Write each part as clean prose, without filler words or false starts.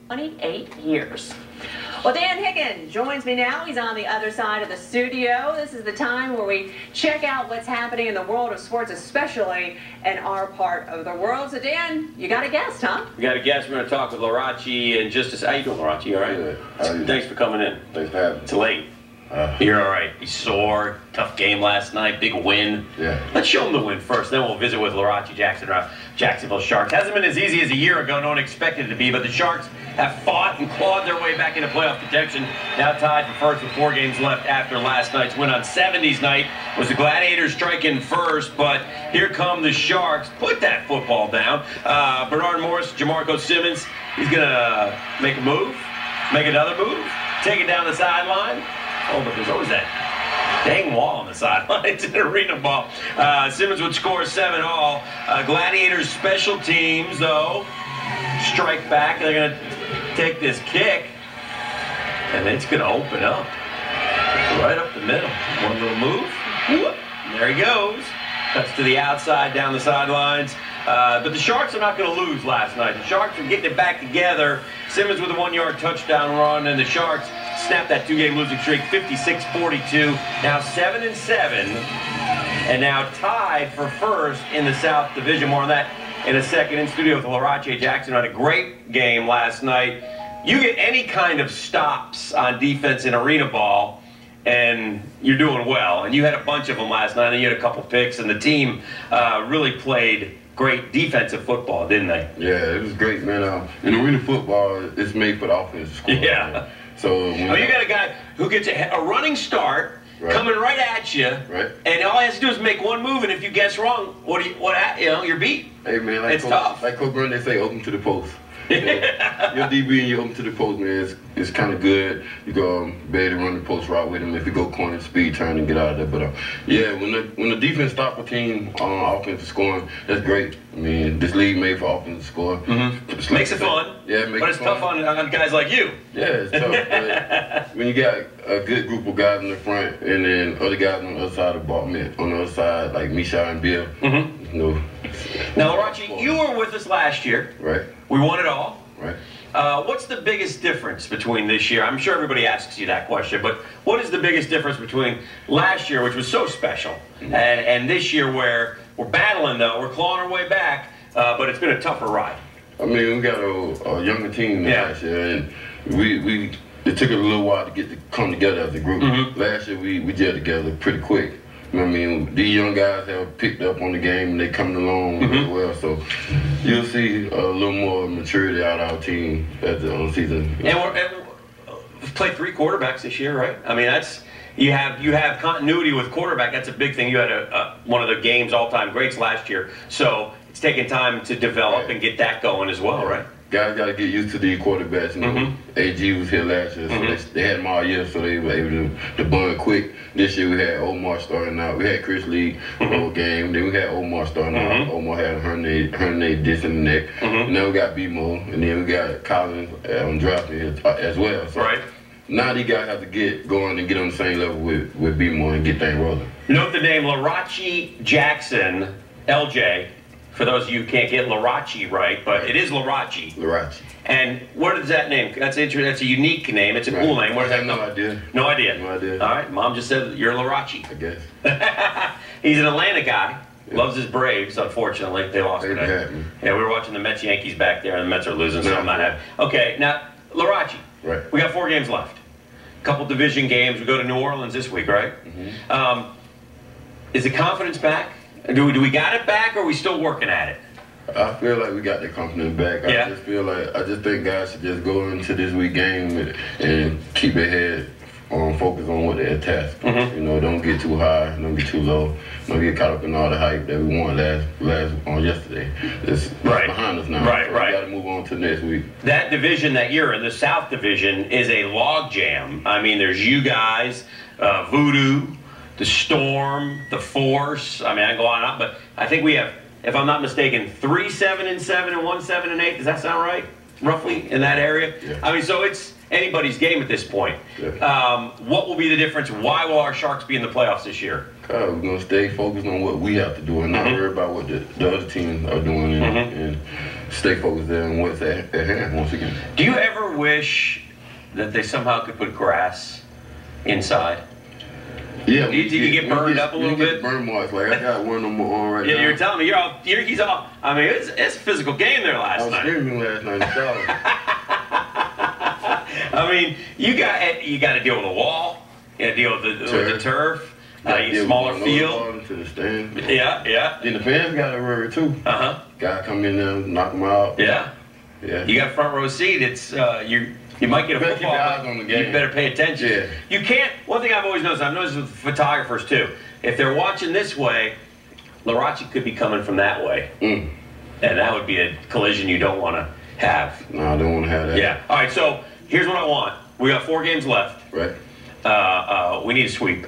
28 years. Well, Dan Higgins joins me now. He's on the other side of the studio. This is the time where we check out what's happening in the world of sports, especially in our part of the world. So, Dan, you got a guest, huh? We got a guest. We're going to talk with Larocchi in just a second. How you doing, Larocchi? All right? Good. How are you? Thanks for coming in. Thanks for having me. It's late. You're all right. You sore. Tough game last night. Big win. Yeah. Let's show them the win first. Then we'll visit with Larocchi Jackson, Jacksonville Sharks. Hasn't been as easy as a year ago. No one expected it to be, but the Sharks have fought and clawed their way back into playoff contention. Now tied for first with 4 games left after last night's win on 70s night. Was the Gladiators striking first, but here come the Sharks. Put that football down. Bernard Morris, Jamarco Simmons. He's going to make a move, make another move, take it down the sideline. Oh, but there's always that dang wall on the sideline. It's an arena ball. Simmons would score 7-all. Gladiators special teams, though, strike back. They're going to take this kick, and it's going to open up right up the middle. One little move. Whoop, there he goes. Cuts to the outside, down the sidelines. But the Sharks are not going to lose last night. The Sharks are getting it back together. Simmons with a 1-yard touchdown run, and the Sharks snapped that 2-game losing streak, 56-42. Now 7-7, and now tied for first in the South Division. More on that in a second. In studio with Larocchi Jackson. Had a great game last night. You get any kind of stops on defense in arena ball, and you're doing well. And you had a bunch of them last night, and you had a couple picks, and the team really played great defensive football, didn't they? Yeah, it was great, man. In arena football, it's made for the offense to score. Yeah. Man. So you got a guy who gets a running start, right, coming right at you, right, and all he has to do is make one move, and if you guess wrong, you're beat. Hey man, it's tough. Like Coach Brown, they say, open to the post. Your DB and you open to the post, man, it's kind of good. You go be able to run the post route with him if you go corner, speed, turn, and get out of there. But yeah, when the defense stop a team on offensive scoring, that's great. I mean, this league made for offensive score. Mm-hmm. Makes it fun. Yeah, but it's tough on guys like you. Yeah, it's tough. But when you got a good group of guys in the front and then other guys on the other side of the ball, man, on the other side like Misha and Bill. Mm-hmm. You know. Now, Larocchi, you were with us last year. Right. We won it all. Right. What's the biggest difference between this year? I'm sure everybody asks you that question, but what is the biggest difference between last year, which was so special, and this year where we're battling, though, we're clawing our way back, but it's been a tougher ride? I mean, we got a younger team last year, and it took a little while to come together as a group. Mm-hmm. Last year, we gelled together pretty quick. I mean, these young guys have picked up on the game and they coming along as well. So you'll see a little more maturity out of our team as the season. And we've played 3 quarterbacks this year, right? I mean, that's you have continuity with quarterback. That's a big thing. You had one of the game's all-time greats last year, so it's taken time to develop and get that going as well, right? Guys got to get used to these quarterbacks. You know, AG was here last year, so they had him all year, so they were able to bond quick. This year we had Omar starting out. We had Chris Lee whole game. Then we had Omar starting out. Omar had a herniated disc in the neck. And then we got BMO, and then we got Collins on drafting as well. So now these guys have to get going and get on the same level with BMO and get things rolling. Note the name Larocchi Jackson, LJ. For those of you who can't get Larocchi right, but it is Larocchi. Larocchi. And where does that name? That's interesting. That's a unique name. It's a cool name. Where does that come? No idea. No idea. No idea. All right. Mom just said you're Larocchi. I guess. He's an Atlanta guy. Loves his Braves. Unfortunately, they lost today. Yeah, we were watching the Mets Yankees back there, and the Mets are losing, so I'm not happy. Okay, now Larocchi. Right. We got 4 games left. A couple division games. We go to New Orleans this week, right? Is the confidence back? Do we got it back, or are we still working at it? I feel like we got the confidence back. I just think guys should just go into this week game and keep their head focus on what they're tasked. You know, don't get too high, don't get too low, don't get caught up in all the hype that we won yesterday. It's behind us now. Right. We got to move on to next week. That division that you're in, the South Division, is a log jam. I mean, there's you guys, Voodoo, the Storm, the Force. I mean, I go on and on, but I think we have, if I'm not mistaken, 3 7-7 and 1 7-8. Does that sound right? Roughly in that area. Yeah. I mean, so it's anybody's game at this point. Yeah. What will be the difference? Why will our Sharks be in the playoffs this year? We're gonna stay focused on what we have to do and not worry about what the other teams are doing and stay focused there on what's at hand once again. Do you ever wish that they somehow could put grass inside? Yeah. Do you get burned up a little bit? Burn marks. Like I got one on my arm right now. Yeah, you're telling me he's all. I mean, it's a physical game there last night. I was screaming last night in the shower. I mean, you got to deal with the wall. You got to deal with the turf. Smaller field. To the stand. Yeah. Then the fans got to worry too. Guy come in there, knock them out. Yeah. You got a front row seat. It's you might get a football. Keep your eyes on the game. You better pay attention. Yeah. You can't. One thing I've always noticed. I've noticed with photographers too. If they're watching this way, Larache could be coming from that way, and that would be a collision you don't want to have. No, I don't want to have that. Yeah. All right. So here's what I want. We got 4 games left. Right. We need a sweep.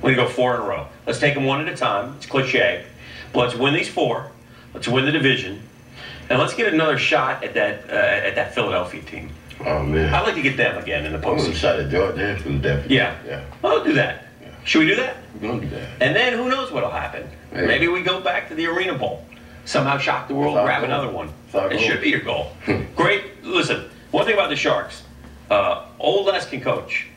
We need to go 4 in a row. Let's take them one at a time. It's cliche, but let's win these 4. Let's win the division, and let's get another shot at that Philadelphia team. Oh man. I'd like to get them again in the I want a postseason. shot at Jordan Philadelphia. Yeah. Well, do that. Yeah. Should we do that? We're gonna do that. And then who knows what'll happen? Hey. Maybe we go back to the Arena Bowl. Somehow shock the world, That's our grab goal. another one. That's our It goal. should be your goal. Great. Listen, one thing about the Sharks, old Les can coach,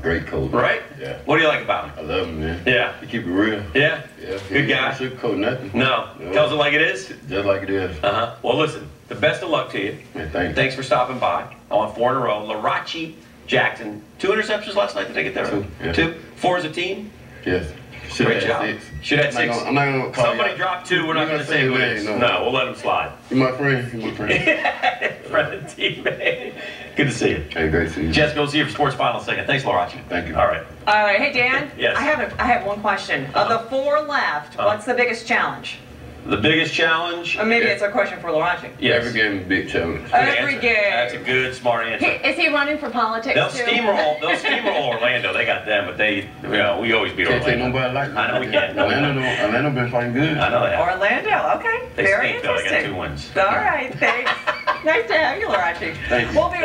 Great coach. right? Yeah. What do you like about him? I love him, man. Yeah. He keep it real. Yeah? Yeah. Good guy. He don't sugarcoat nothing. No. Tells it like it is? Just like it is. Well, listen, the best of luck to you. Man, thank you. Thanks for stopping by. I want 4 in a row. Larache Jackson. 2 interceptions last night. Did I get that right? 2, yeah. 2? 4 as a team? Yes. Should Great have job. 6. Should have 6. I'm not gonna call Somebody you out. dropped 2. We're not You're going to say who it is. name, No, we'll let him slide. You my friend. You my friend. Friend and teammate. Good to see you. Hey, great to see you. Jessica, we'll see you for Sports Final second. Thanks, Larache. Thank you. All right. All right, hey Dan. Yes. I have one question. Of the 4 left, what's the biggest challenge? The biggest challenge? Or maybe it's a question for Larache. Yes. Every game is a big challenge. Good Every answer. game. That's a good, smart answer. Is he running for politics They'll too? steamroll Orlando. They got them, but we always beat Can't take Orlando. nobody like that. I know we can't. Orlando been fighting good. I know they have. Orlando, okay. They Very stink, though. They got interesting. 2 wins. All right, thanks. Nice to have you, Larache. Thank you. We'll be